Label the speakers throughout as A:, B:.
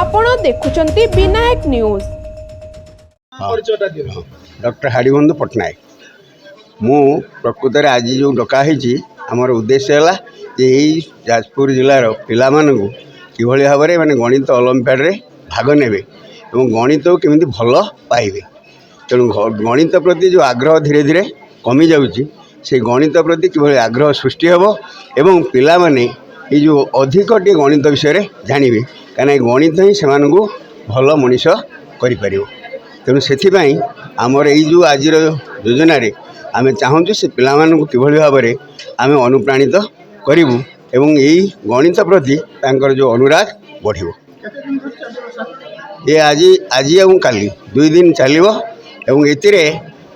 A: आपण देखुचंती Vinayak news.
B: Doctor Haribandhu Patnaik मु प्रकृत में आज जो डकाही आमर उद्देश्य है यही जाजपुर जिलार पिला किभली भाव में माने गणित ओलंपियाड रे भाग नेबे एवं गणित को केमिति भल पाइबे। तेणु गणित प्रति जो आग्रह धीरे धीरे कमी जाउची से गणित प्रति किभली आग्रह सृष्टि हेबो एवं पिला माने ये जो अधिक टे गणित विषय रे जानिबे कहीं गणित ही से भल मनीष करि परिबो। तेणु से आमर यही जो आज योजना रे आमे चाहूँ से पिला किभली भाव में आमे अनुप्राणित करूँ एवं यही गणित प्रति तांकर जो अनुराग बढ़िबो। ये आज आज एवं काली 2 दिन चलिबो एवं एतिरे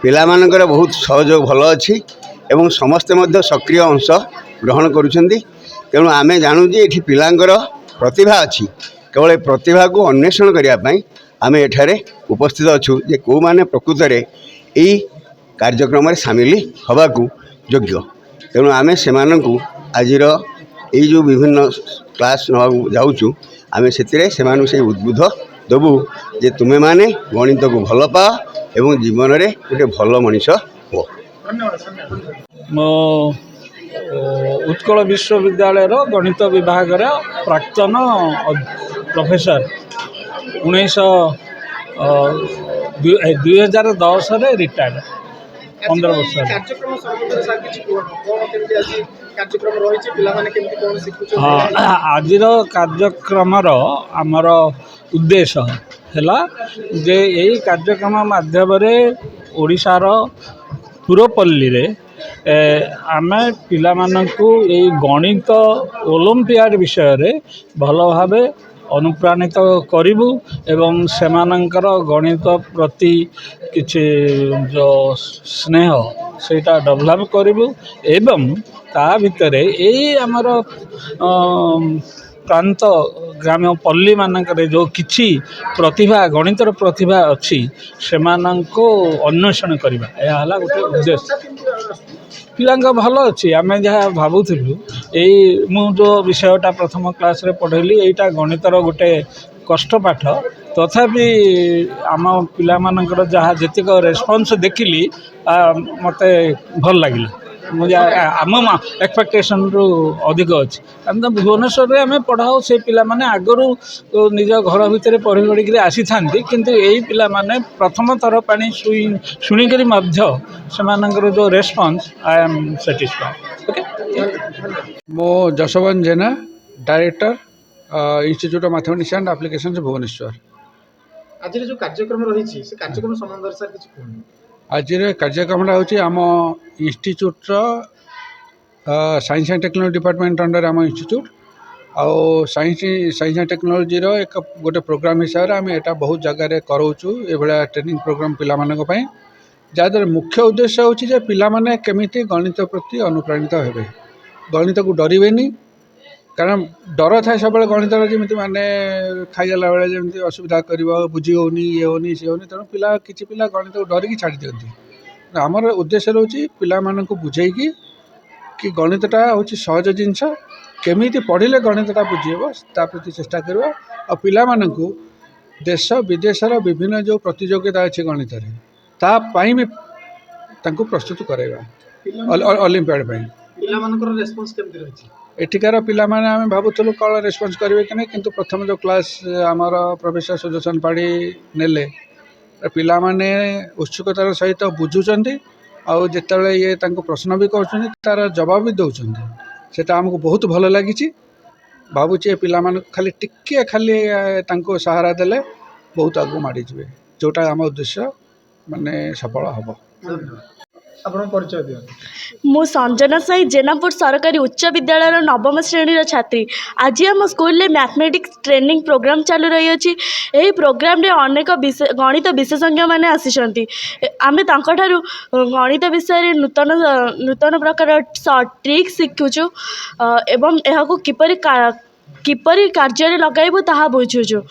B: पिला मानकर बहुत सहयोग भल अच्छी एवं समस्ते मध्य सक्रिय अंश ग्रहण करुछंती। तेणु आमे जानू जे एठी पिलांकर प्रतिभा अच्छी केवल प्रतिभा को अन्वेषण करने आमे एठारे उपस्थित अच्छु जे को माने प्रकृत में यही कार्यक्रम सामिल हवाकू योग्य। तेणु आमे सेमानंकु आजिर यही जो विभिन्न क्लास जाऊँ आमे सेतिरे सेमानु से उद्बुद्ध देबू जे तुमे माने गणित को भल पा एवं जीवन में गोटे भल मनीष हो।
C: मो उत्कल विश्वविद्यालय गणित विभाग प्राक्तन प्रोफेसर 2010 रिटायर्ड 15 वर्ष। हाँ आज कार्यक्रम आमर उद्देश्य है जे यही कार्यक्रम माध्यम ओडिशार पुरपल्ली रे आमे पिला मानकु यही गणित ओलंपियाड विषय रे भल भाव अनुप्राणित करिबु एवं सेमानंकर गणित प्रति किछि जो स्नेह सेटा डेवलप करिबु एवं ता भितरे यही आमर प्रांत ग्राम्य पल्ली मानक जो किछि प्रतिभा गणितर प्रतिभा अच्छी सेमानंको अन्वेषण करबा या हला गोटे उद्देश्य। पिलांक भल अच्छी आम जहाँ भावुलु यही मु जो विषयटा प्रथम क्लास रे पढ़ेली यहीटा गणितर गोटे कष्ट पाठ तथापि आम पिला मानकर जहाँ जेतिक रेस्पॉन्स देखिली मते भल लगिला आम एक्सपेक्टेशन रु अधिक अच्छी आम तो भुवनेश्वर में आम पढ़ाओ से पिला माने आगरू निज घर भितर पढ़ी पढ़ी आसी था किंतु यही पिला माने प्रथम थर पानी शुणिक से जो response I am satisfied. Okay
D: मो Jashwant Jena director institute of mathematics and applications Bhubaneswar.
E: आज जो कार्यक्रम रही से कार्यक्रम संबंध सर किछ कहूँ।
D: आज कार्यक्रम हूँ आम institute science and technology department under आम इंस्टीट्यूट आउ साइंस एंड टेक्नोलॉजी एक गोटे प्रोग्राम हिसाब से आम एटा बहुत जगह कराऊँ ये ट्रेनिंग प्रोग्राम पिला मानक पई जहाँद्वारा मुख्य उद्देश्य हूँ जे पिला माने केमिति गणित प्रति अनुप्राणित हेबे गणित को डरबेनी कारण डर थाए सब गणित जमी माने खाईगला बेले जमी असुविधा कर बुझी होनी ये होनी सी होनी तेणु पिला किसी पिला गणित को डरिकी छाड़ी दिखती आमर उद्देश्य रोचे पिला मानक बुझेगी कि गणितटा हूँ सहज जिनस केमिति पढ़िले गणितटा बुझेब ता प्रति चेष्टा करवा और पिला मानकु देश विदेशर विभिन्न जो प्रतियोगिता अच्छी गणित तापाई भी तांको प्रस्तुत कराइबा ओलंपियाड पई एठिकार पिला माने आमे भाबुथलु कल रेस्पॉन्स करेंगे कि नहीं किंतु प्रथम जो क्लास आमर प्रोफेसर सुदर्शन पाढ़ी नेले पिला माने उत्सुकतार सहित बुझुचंती आउ जेतेबेले ये तांको प्रश्न भी करछन तार जवाब भी दउछन सेटा हमको बहुत भल लागिछि भाबुचे पिला माने खाली टिके खाली तांको सहारा देले बहुत आगु माडी जिवे जोटा हम उद्देश्य माने सफल हबो।
F: मु संजना साई जेनापुर सरकारी उच्च विद्यालय नवम श्रेणी छात्री आज आम स्कूल मैथमेटिक्स ट्रेनिंग प्रोग्राम चालू रही अच्छी यही प्रोग्राम रे अनेक गणित विशेषज्ञ मैंने आसी आम गणित विषय नूतन नूतन प्रकार ट्रिक शिखुचु एवं यह किपरि कार्य लगाइबु ताहा बुझुचु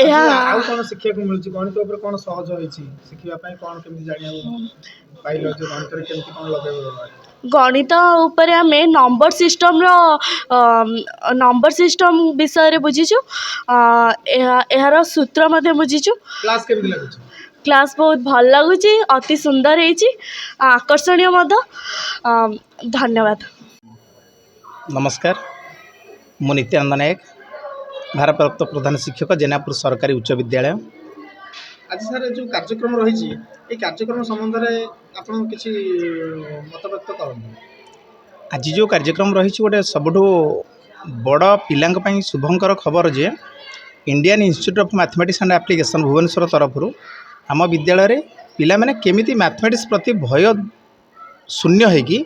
F: ଏହା
E: ଆଉ କଣ ଶିଖିବାକୁ ମିଳୁଛି ଗଣିତ ଉପରେ କଣ ସହଜ ହେଇଛି ଶିଖିବା ପାଇଁ କଣ କେମିତି ଜାଣିବାକୁ ପାଇଲ ଯେ ଗଣିତରେ କେମିତି କଣ ଲଗେଇବ
F: ଗଣିତ ଉପରେ ଆମେ ନମ୍ବର ସିଷ୍ଟମ୍ ବିଷୟରେ ବୁଝିଛୁ। ଏହାର ସୂତ୍ର ମଧ୍ୟ ବୁଝିଛୁ।
E: କ୍ଲାସ୍ କେମିତି ଲାଗୁଛି?
F: କ୍ଲାସ୍ ବହୁତ ଭଲ ଲାଗୁଛି, ଅତି ସୁନ୍ଦର ହେଇଛି, ଆକର୍ଷଣୀୟ ମଧ୍ୟ। ଧନ୍ୟବାଦ।
G: नमस्कार मु नित्यानंद नायक भारप्राप्त प्रधान शिक्षक जेनापुर सरकारी उच्च विद्यालय।
E: आज सर जो कार्यक्रम रही ये कार्यक्रम संबंध में आप किसी मत व्यक्त करते
G: आज जो कार्यक्रम रही गोटे सबुठ बड़ पिला शुभंकर खबर जे Indian institute of mathematics and application Bhubaneswar तरफ आम विद्यालय पिला माने केमिति मैथमेटिक्स प्रति भय शून्य होगी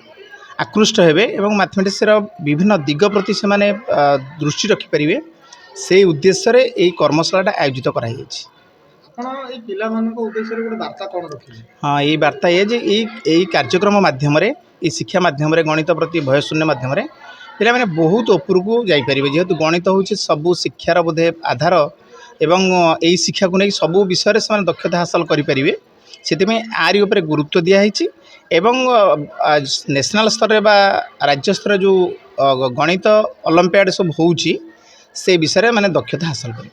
G: आकृष्ट हेबे एवं मैथमेटिक्स विभिन्न दिग प्रति से माने दृष्टि रखिपारे से उद्देश्य रे यही कर्मशाला आयोजित कराई। हाँ ये वार्ता ये जे यही कार्यक्रम माध्यम ये शिक्षा माध्यम गणित प्रति भय शून्य माध्यम पिला माने बहुत ऊपर को जापर जेहेतु गणित हूँ सबू शिक्षार बोधे आधार एवं यही शिक्षा को नहीं सबू विषय से दक्षता हासिल करें से आरी उपर गुरुत्व दिखाई एवं नेशनल स्तर बा राज्य स्तर जो गणित ओलंपियाड सब होउची से विषय में माने दक्षता हासिल करें।